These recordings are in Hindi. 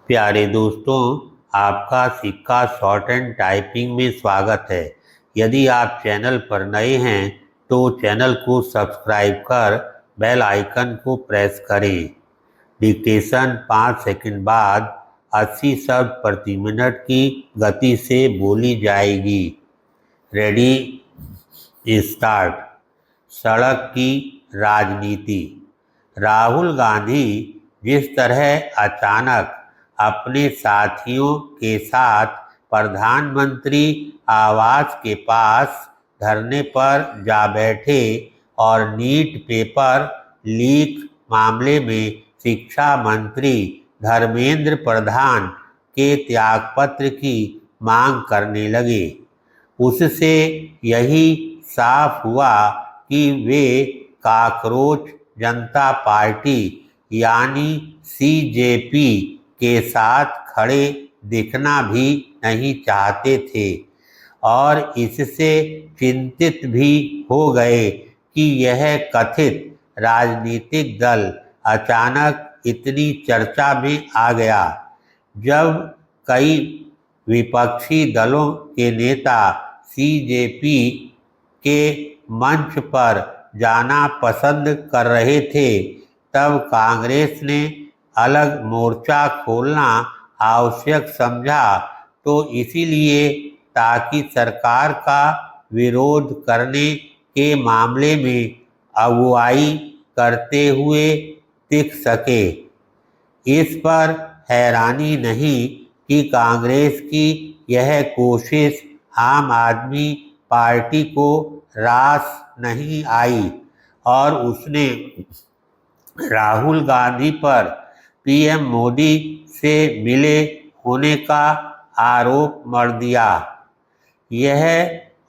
प्यारे दोस्तों, आपका सिक्का शॉर्ट एंड टाइपिंग में स्वागत है। यदि आप चैनल पर नए हैं तो चैनल को सब्सक्राइब कर बेल आइकन को प्रेस करें। डिक्टेशन 5 सेकंड बाद 80 शब्द प्रति मिनट की गति से बोली जाएगी। Ready, start. सड़क की राजनीति। राहुल गांधी जिस तरह अचानक अपने साथियों के साथ प्रधानमंत्री आवास के पास धरने पर जा बैठे और नीट पेपर लीक मामले में शिक्षा मंत्री धर्मेंद्र प्रधान के त्यागपत्र की मांग करने लगे, उससे यही साफ हुआ कि वे कॉकरोच जनता पार्टी यानी सीजेपी के साथ खड़े दिखना भी नहीं चाहते थे और इससे चिंतित भी हो गए कि यह कथित राजनीतिक दल अचानक इतनी चर्चा में आ गया। जब कई विपक्षी दलों के नेता सीजेपी के मंच पर जाना पसंद कर रहे थे, तब कांग्रेस ने अलग मोर्चा खोलना आवश्यक समझा। तो इसीलिए ताकि सरकार का विरोध करने के मामले में अगुवाई करते हुए दिख सके। इस पर हैरानी नहीं कि कांग्रेस की यह कोशिश आम आदमी पार्टी को रास नहीं आई और उसने राहुल गांधी पर पीएम मोदी से मिले होने का आरोप मढ़ दिया। यह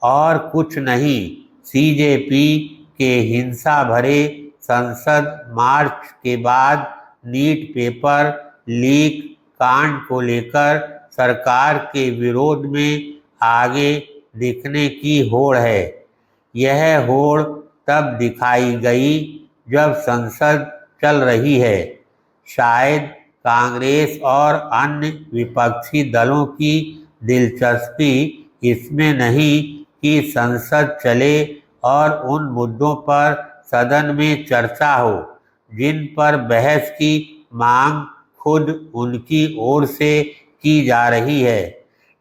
और कुछ नहीं, सीजेपी के हिंसा भरे संसद मार्च के बाद नीट पेपर लीक कांड को लेकर सरकार के विरोध में आगे दिखने की होड़ है। यह होड़ तब दिखाई गई जब संसद चल रही है। शायद कांग्रेस और अन्य विपक्षी दलों की दिलचस्पी इसमें नहीं कि संसद चले और उन मुद्दों पर सदन में चर्चा हो जिन पर बहस की मांग खुद उनकी ओर से की जा रही है।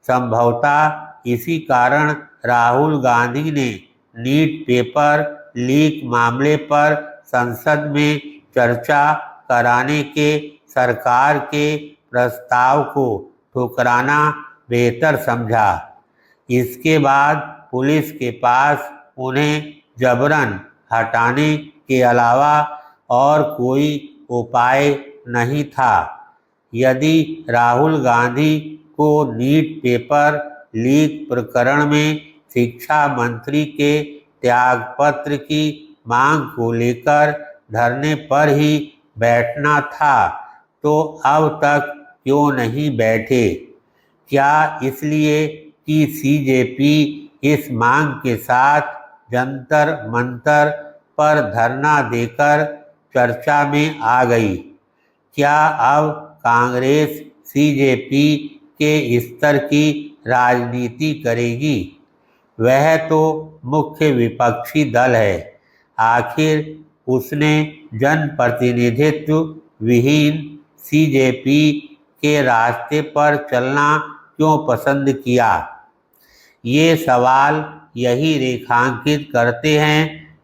संभवतः इसी कारण राहुल गांधी ने नीट पेपर लीक मामले पर संसद में चर्चा कराने के सरकार के प्रस्ताव को ठुकराना बेहतर समझा। इसके बाद पुलिस के पास उन्हें जबरन हटाने के अलावा और कोई उपाय नहीं था। यदि राहुल गांधी को नीट पेपर लीक प्रकरण में शिक्षा मंत्री के त्यागपत्र की मांग को लेकर धरने पर ही बैठना था तो अब तक क्यों नहीं बैठे? क्या इसलिए कि सीजेपी इस मांग के साथ जंतर मंतर पर धरना देकर चर्चा में आ गई? क्या अब कांग्रेस सीजेपी के स्तर की राजनीति करेगी? वह तो मुख्य विपक्षी दल है। आखिर उसने जनप्रतिनिधित्व विहीन सीजेपी के रास्ते पर चलना क्यों पसंद किया? ये सवाल यही रेखांकित करते हैं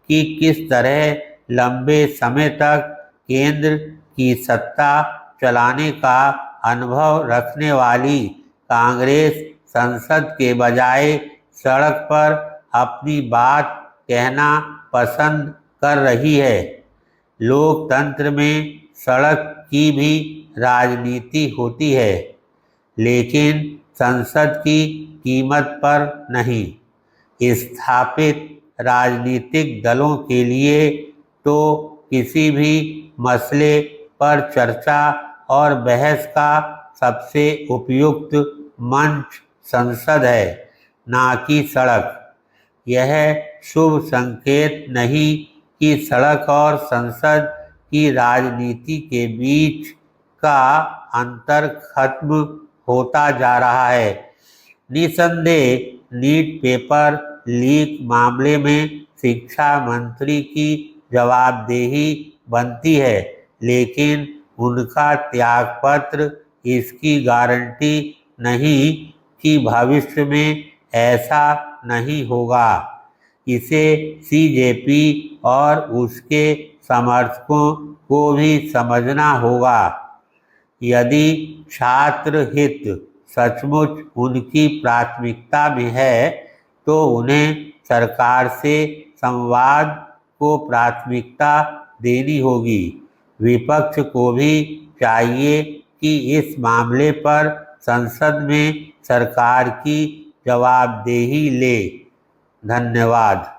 कि किस तरह लंबे समय तक केंद्र की सत्ता चलाने का अनुभव रखने वाली कांग्रेस संसद के बजाय सड़क पर अपनी बात कहना पसंद कर रही है। लोकतंत्र में सड़क की भी राजनीति होती है, लेकिन संसद की कीमत पर नहीं। स्थापित राजनीतिक दलों के लिए तो किसी भी मसले पर चर्चा और बहस का सबसे उपयुक्त मंच संसद है, ना कि सड़क। यह शुभ संकेत नहीं कि सड़क और संसद की राजनीति के बीच का अंतर खत्म होता जा रहा है। निसंदेह नीट पेपर लीक मामले में शिक्षा मंत्री की जवाबदेही बनती है, लेकिन उनका त्यागपत्र इसकी गारंटी नहीं कि भविष्य में ऐसा नहीं होगा। इसे सीजेपी और उसके समर्थकों को भी समझना होगा। यदि छात्र हित सचमुच उनकी प्राथमिकता में है, तो उन्हें सरकार से संवाद को प्राथमिकता देनी होगी। विपक्ष को भी चाहिए कि इस मामले पर संसद में सरकार की जवाबदेही ले। धन्यवाद।